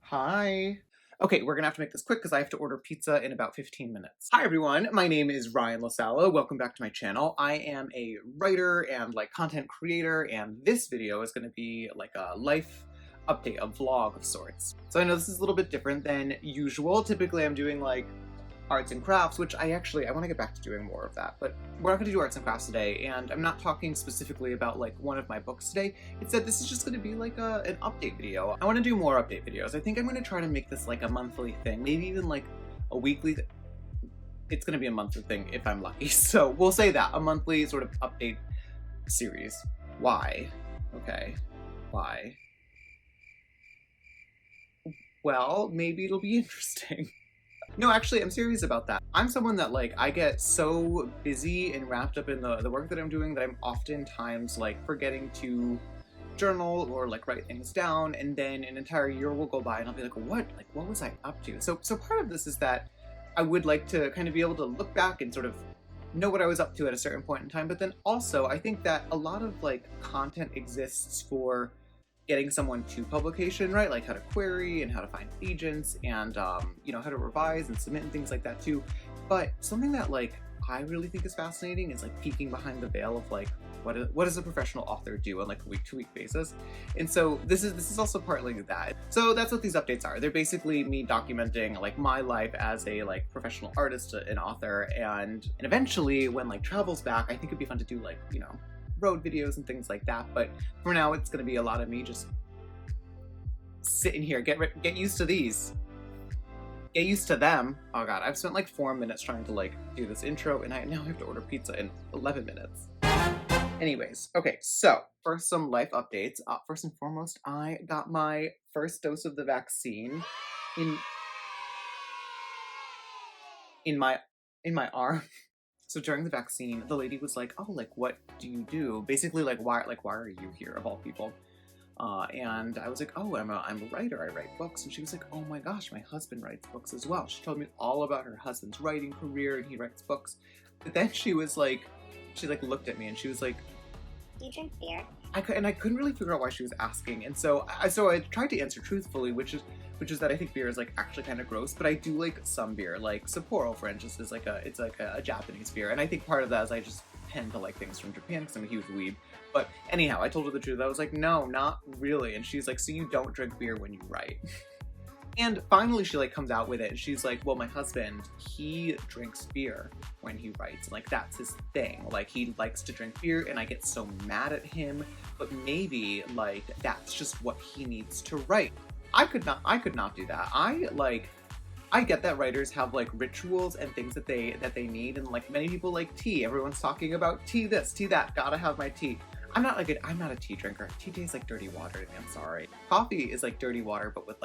Hi. Okay, we're gonna have to make this quick because I have to order pizza in about 15 minutes. Hi everyone, my name is Ryan LaSala. Welcome back to my channel. I am a writer and content creator, and this video is gonna be like a life update, a vlog of sorts. So I know this is a little bit different than usual. Typically I'm doing like arts and crafts, which I want to get back to doing more of that, but we're not going to do arts and crafts today, and I'm not talking specifically about like one of my books today. Instead, this is just going to be like an update video. I want to do more update videos. I think I'm going to try to make this like a monthly thing, maybe even like a weekly It's going to be a monthly thing if I'm lucky. So we'll say that, a monthly sort of update series. Why? Okay. Why? Well, maybe it'll be interesting. No, actually, I'm serious about that. I'm someone that, I get so busy and wrapped up in the work that I'm doing that I'm oftentimes, forgetting to journal or, write things down, and then an entire year will go by and I'll be like, what? What was I up to? So part of this is that I would like to kind of be able to look back and sort of know what I was up to at a certain point in time, but then also I think that a lot of, content exists for getting someone to publication, right? Like how to query and how to find agents and, how to revise and submit and things like that too. But something that I really think is fascinating is peeking behind the veil of what does a professional author do on a week-to-week basis. And so this is also partly that. So that's what these updates are. They're basically me documenting my life as a professional artist and author, and eventually when travel's back, I think it'd be fun to do road videos and things like that, but for now it's gonna be a lot of me just sitting here. Get used to these. Get used to them. Oh god, I've spent 4 minutes trying to do this intro, and I now have to order pizza in 11 minutes. Anyways, okay, so first some life updates. First and foremost, I got my first dose of the vaccine in my arm. So during the vaccine, the lady was like, "Oh, what do you do?" Basically, why are you here of all people? And I was like, "Oh, I'm a writer. I write books." And she was like, "Oh my gosh, my husband writes books as well." She told me all about her husband's writing career, and he writes books. But then she was like, she looked at me and she was like, "Do you drink beer?" I couldn't really figure out why she was asking, and so I tried to answer truthfully, which is that I think beer is actually kind of gross, but I do like some beer. Sapporo, for instance, is it's a Japanese beer, and I think part of that is I just tend to like things from Japan because I'm a huge weeb. But anyhow, I told her the truth. I was like, "No, not really," and she's like, "So you don't drink beer when you write?" And finally she comes out with it, and she's like, "Well, my husband, he drinks beer when he writes, and that's his thing. He likes to drink beer, and I get so mad at him, but maybe that's just what he needs to write." I could not do that. I get that writers have rituals and things that they need, and many people like tea. Everyone's talking about tea this, tea that, gotta have my tea. I'm not a tea drinker. Tea tastes like dirty water to me, I'm sorry. Coffee is like dirty water, but with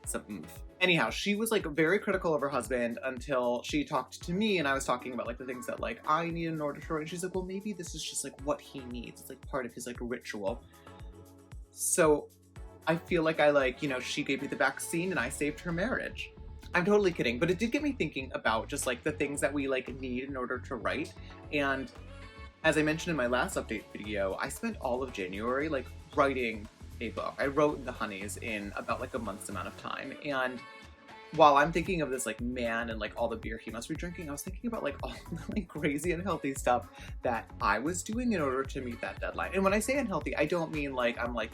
some oomph. Anyhow, she was very critical of her husband until she talked to me, and I was talking about the things that I need in order to write. And she's like, "Well, maybe this is just what he needs. It's part of his ritual." So I feel she gave me the vaccine and I saved her marriage. I'm totally kidding, but it did get me thinking about just the things that we need in order to write. And as I mentioned in my last update video, I spent all of January writing a book. I wrote The Honeys in about a month's amount of time, and while I'm thinking of this man and all the beer he must be drinking, I was thinking about all the crazy unhealthy stuff that I was doing in order to meet that deadline. And when I say unhealthy, I don't mean I'm I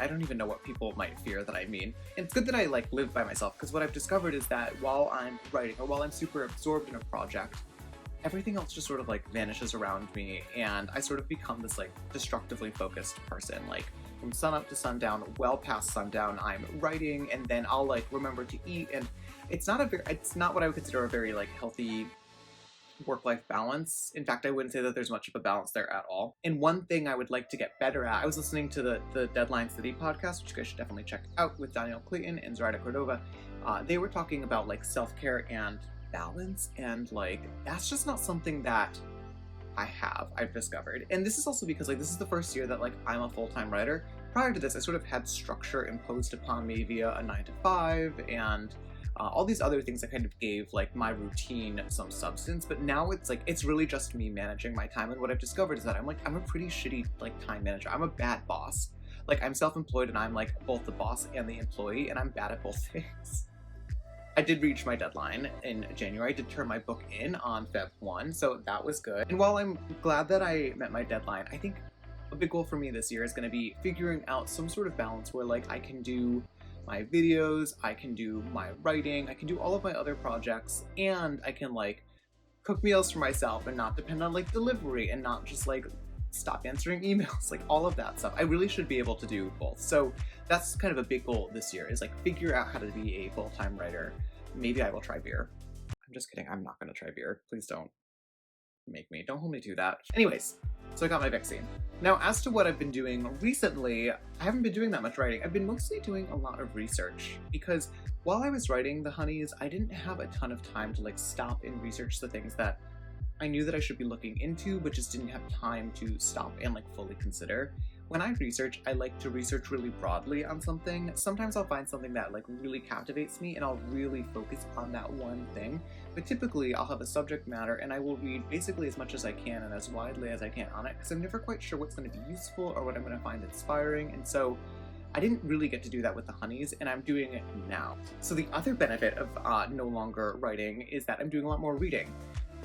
don't even know what people might fear that I mean. And it's good that I live by myself, because what I've discovered is that while I'm writing, or while I'm super absorbed in a project, everything else just sort of vanishes around me, and I sort of become this destructively focused person. From sunup to sundown, well past sundown, I'm writing, and then I'll remember to eat, and it's not what I would consider a very healthy work-life balance. In fact, I wouldn't say that there's much of a balance there at all. And one thing I would like to get better at, I was listening to the Deadline City podcast, which you guys should definitely check out, with Daniel Clayton and Zoraida Cordova. They were talking about self-care and balance, and that's just not something that I've discovered. And this is also because this is the first year that I'm a full-time writer. Prior to this, I sort of had structure imposed upon me via a 9-to-5 and all these other things that kind of gave my routine some substance. But now it's really just me managing my time. And what I've discovered is that I'm a pretty shitty time manager. I'm a bad boss. Like, I'm self-employed and I'm like both the boss and the employee, and I'm bad at both things. I did reach my deadline in January. I did turn my book in on Feb 1, so that was good. And while I'm glad that I met my deadline, I think a big goal for me this year is going to be figuring out some sort of balance where like I can do my videos, I can do my writing, I can do all of my other projects, and I can like cook meals for myself and not depend on like delivery and not just like stop answering emails, like all of that stuff. I really should be able to do both. So that's kind of a big goal this year, is like figure out how to be a full-time writer. Maybe I will try beer. I'm just kidding. I'm not going to try beer. Please don't make me. Don't hold me to that. Anyways, so I got my vaccine. Now, as to what I've been doing recently, I haven't been doing that much writing. I've been mostly doing a lot of research because while I was writing the Honeys, I didn't have a ton of time to like stop and research the things that I knew that I should be looking into, but just didn't have time to stop and like fully consider. When I research, I like to research really broadly on something. Sometimes I'll find something that like really captivates me and I'll really focus on that one thing. But typically I'll have a subject matter and I will read basically as much as I can and as widely as I can on it, because I'm never quite sure what's going to be useful or what I'm going to find inspiring. And so I didn't really get to do that with the Honeys, and I'm doing it now. So the other benefit of no longer writing is that I'm doing a lot more reading.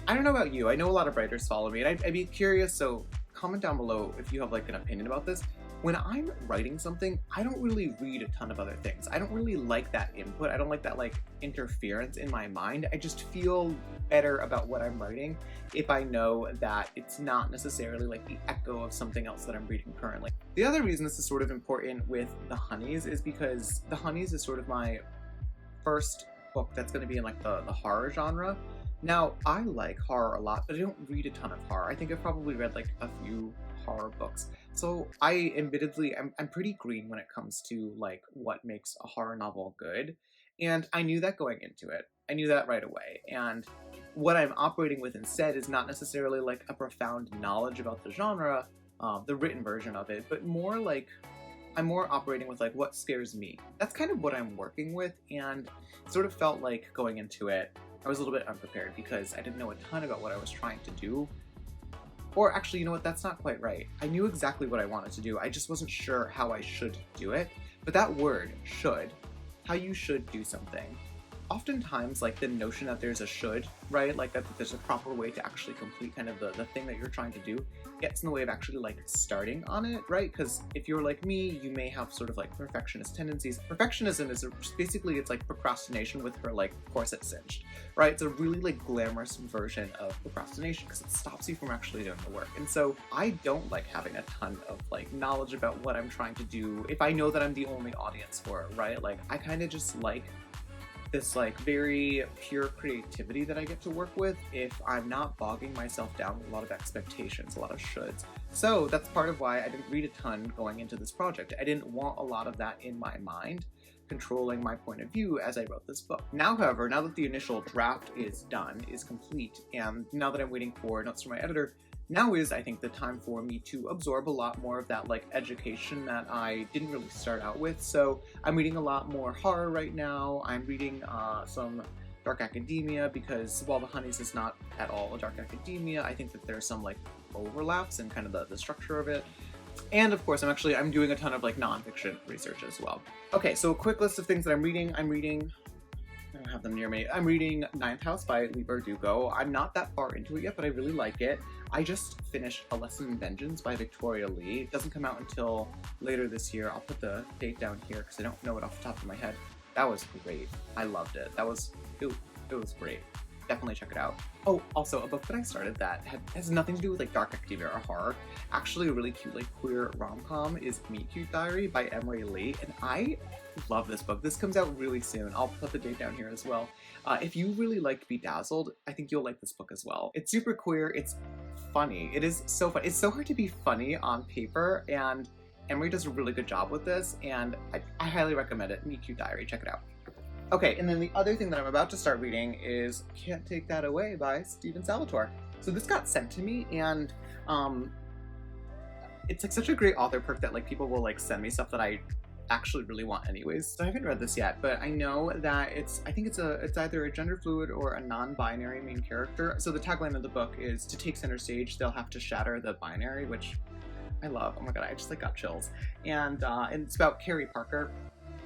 I don't know about you, I know a lot of writers follow me, and I'd be curious, so comment down below if you have like an opinion about this. When I'm writing something, I don't really read a ton of other things. I don't really like that input. I don't like that like interference in my mind. I just feel better about what I'm writing if I know that it's not necessarily like the echo of something else that I'm reading currently. The other reason this is sort of important with the Honeys is because the Honeys is sort of my first book that's going to be in like the horror genre. Now, I like horror a lot, but I don't read a ton of horror. I think I've probably read like a few horror books. So I'm pretty green when it comes to like what makes a horror novel good. And I knew that going into it. I knew that right away. And what I'm operating with instead is not necessarily like a profound knowledge about the genre, the written version of it, but more like I'm more operating with like what scares me. That's kind of what I'm working with, and it sort of felt like going into it I was a little bit unprepared because I didn't know a ton about what I was trying to do. Or actually, you know what, that's not quite right. I knew exactly what I wanted to do, I just wasn't sure how I should do it. But that word, should, how you should do something, oftentimes like the notion that there's a should, right, like that there's a proper way to actually complete kind of the thing that you're trying to do, gets in the way of actually like starting on it, right? Because if you're like me, you may have sort of like perfectionist tendencies. Perfectionism is basically, it's like procrastination with her like corset cinched, right? It's a really like glamorous version of procrastination because it stops you from actually doing the work. And so I don't like having a ton of like knowledge about what I'm trying to do if I know that I'm the only audience for it, right? Like I kind of just like this like very pure creativity that I get to work with if I'm not bogging myself down with a lot of expectations, a lot of shoulds. So that's part of why I didn't read a ton going into this project. I didn't want a lot of that in my mind, controlling my point of view as I wrote this book. Now, however, now that the initial draft is done, is complete, and now that I'm waiting for notes from my editor, now is, I think, the time for me to absorb a lot more of that like education that I didn't really start out with. So I'm reading a lot more horror right now. I'm reading some dark academia, because while the Honeys is not at all a dark academia, I think that there's some like overlaps in kind of the structure of it. And of course, I'm doing a ton of like nonfiction research as well. Okay, so a quick list of things that I'm reading. I don't have them near me. I'm reading Ninth House by Leigh Bardugo. I'm not that far into it yet, but I really like it. I just finished A Lesson in Vengeance by Victoria Leigh. It doesn't come out until later this year. I'll put the date down here because I don't know it off the top of my head. That was great. I loved it. It was great. Definitely check it out. Oh, also, a book that I started that has nothing to do with like dark academia or horror. Actually, a really cute like queer rom-com is Meet Cute Diary by Leigh, and I love this book. This comes out really soon. I'll put the date down here as well. If you really liked Bedazzled, I think you'll like this book as well. It's super queer. It's funny. It is so fun. It's so hard to be funny on paper, and Emery does a really good job with this, and I highly recommend it. Meet Cute Diary. Check it out. Okay, and then the other thing that I'm about to start reading is Can't Take That Away by Stephen Salvatore. So this got sent to me, and it's like such a great author perk that like people will like send me stuff that I actually really want anyways. So I haven't read this yet, but I know that it's either a gender fluid or a non-binary main character. So the tagline of the book is, to take center stage, they'll have to shatter the binary, which I love. Oh my god, I just like got chills. And it's about Carrie Parker,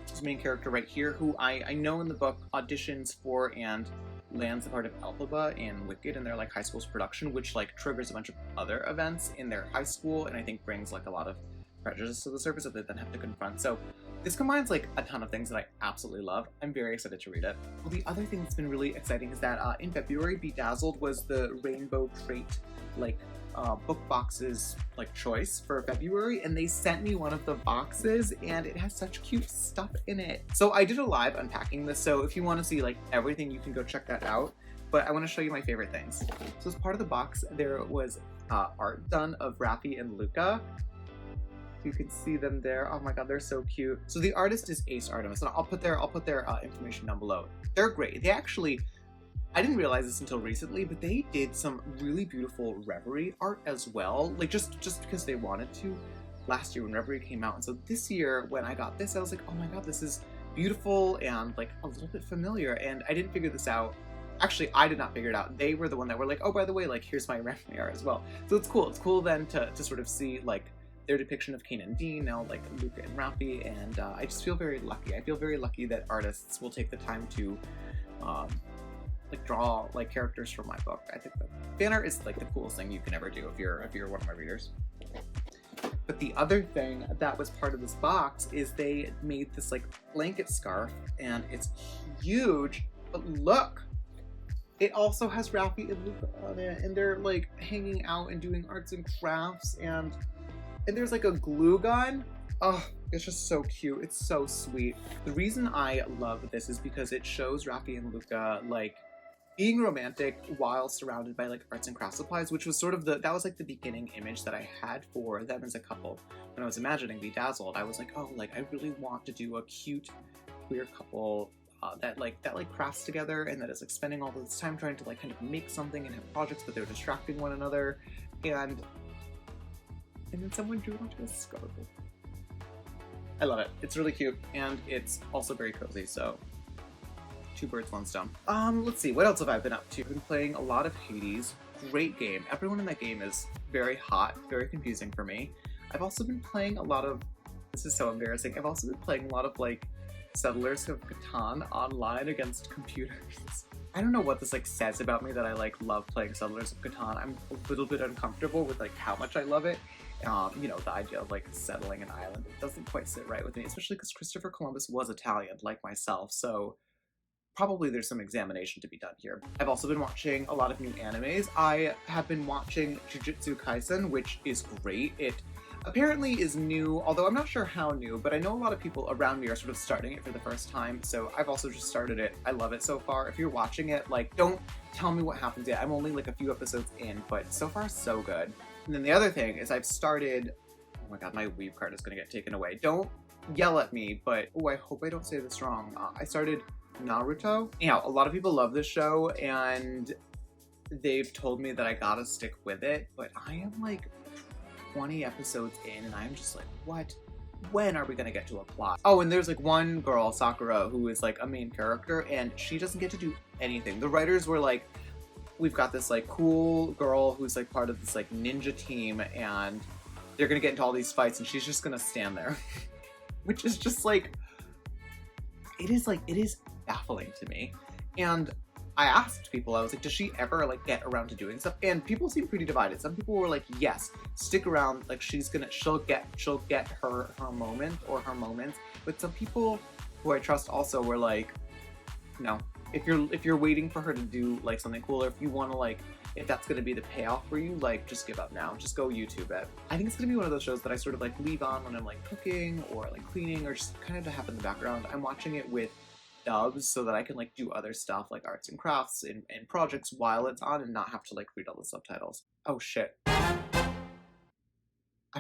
his main character right here, who I know in the book auditions for and lands the part of Elphaba in LiQWYD in their like high school's production, which like triggers a bunch of other events in their high school, and I think brings like a lot of prejudice to the surface that they then have to confront. So this combines like a ton of things that I absolutely love. I'm very excited to read it. Well, the other thing that's been really exciting is that in February, Bedazzled was the Rainbow Crate like book boxes like choice for February, and they sent me one of the boxes and it has such cute stuff in it. So I did a live unpacking this, so if you want to see like everything, you can go check that out. But I want to show you my favorite things. So as part of the box, there was art done of Raffi and Luca. You can see them there. Oh my god, they're so cute. So the artist is Ace Artemis, and I'll put their information down below. They're great. They actually, I didn't realize this until recently, but they did some really beautiful Reverie art as well. Like just because they wanted to last year when Reverie came out. And so this year when I got this, I was like, oh my god, this is beautiful and like a little bit familiar. And I didn't figure this out. Actually, I did not figure it out. They were the one that were like, oh, by the way, like here's my Reverie art as well. So it's cool. It's cool then to sort of see like their depiction of Kane and Dean, now like Luca and Raffi, and I just feel very lucky. I feel very lucky that artists will take the time to like draw like characters from my book. I think that fan art is like the coolest thing you can ever do if you're one of my readers. But the other thing that was part of this box is they made this like blanket scarf, and it's huge, but look! It also has Raffi and Luca on it, and they're like hanging out and doing arts and crafts, and there's like a glue gun. Oh, it's just so cute. It's so sweet. The reason I love this is because it shows Raffi and Luca like being romantic while surrounded by like arts and craft supplies, which was sort of that was like the beginning image that I had for them as a couple. When I was imagining Bedazzled, I was like, oh, like I really want to do a cute queer couple that crafts together and that is like spending all this time trying to like kind of make something and have projects, but they're distracting one another. And then someone drew it onto a scarf. I love it. It's really cute, and it's also very cozy, so two birds, one stone. Let's see, what else have I been up to? I've been playing a lot of Hades. Great game. Everyone in that game is very hot, very confusing for me. I've also been playing a lot of, this is so embarrassing, I've also been playing a lot of like Settlers of Catan online against computers. I don't know what this like says about me that I like love playing Settlers of Catan. I'm a little bit uncomfortable with like how much I love it. You know, the idea of like settling an island, it doesn't quite sit right with me, especially because Christopher Columbus was Italian, like myself, so probably there's some examination to be done here. I've also been watching a lot of new animes. I have been watching Jujutsu Kaisen, which is great. It apparently is new, although I'm not sure how new, but I know a lot of people around me are sort of starting it for the first time, so I've also just started it. I love it so far. If you're watching it, like, don't tell me what happens yet. I'm only like a few episodes in, but so far so good. And then the other thing is I've started, oh my god, my weave card is gonna get taken away. Don't yell at me, but, oh, I hope I don't say this wrong. I started Naruto. Anyhow, a lot of people love this show, and they've told me that I gotta stick with it, but I am like 20 episodes in, and I'm just like, what? When are we gonna get to a plot? Oh, and there's like one girl, Sakura, who is like a main character, and she doesn't get to do anything. The writers were like, we've got this like cool girl who's like part of this like ninja team, and they're gonna get into all these fights, and she's just gonna stand there. Which is just like, it is baffling to me. And I asked people, I was like, does she ever like get around to doing stuff? And people seem pretty divided. Some people were like, yes, stick around, like she'll get her moment or her moments. But some people who I trust also were like, no, if you're waiting for her to do like something cool, or if you want to like, if that's going to be the payoff for you, like just give up now, just go YouTube it. I think it's going to be one of those shows that I sort of like leave on when I'm like cooking or like cleaning, or just kind of to have in the background. I'm watching it with dubs so that I can like do other stuff like arts and crafts and projects while it's on, and not have to like read all the subtitles. Oh shit. I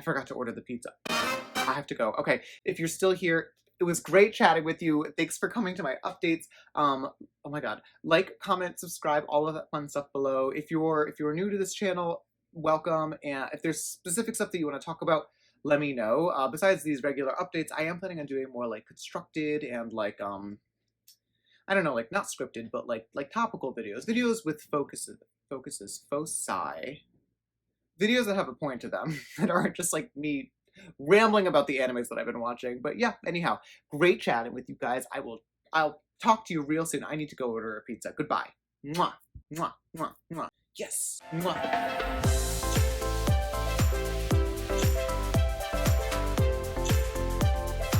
forgot to order the pizza. I have to go. Okay, if you're still here, it was great chatting with you. Thanks for coming to my updates. Oh my god. Like, comment, subscribe, all of that fun stuff below. If you're new to this channel, welcome. And if there's specific stuff that you want to talk about, let me know. Besides these regular updates, I am planning on doing more like constructed and like I don't know, like not scripted, but like topical videos. Videos with foci. videos that have a point to them, that aren't just like me rambling about the animes that I've been watching. But yeah, anyhow, great chatting with you guys. I'll talk to you real soon. I need to go order a pizza. Goodbye. Mwah, mwah, mwah, mwah. Yes. Mwah.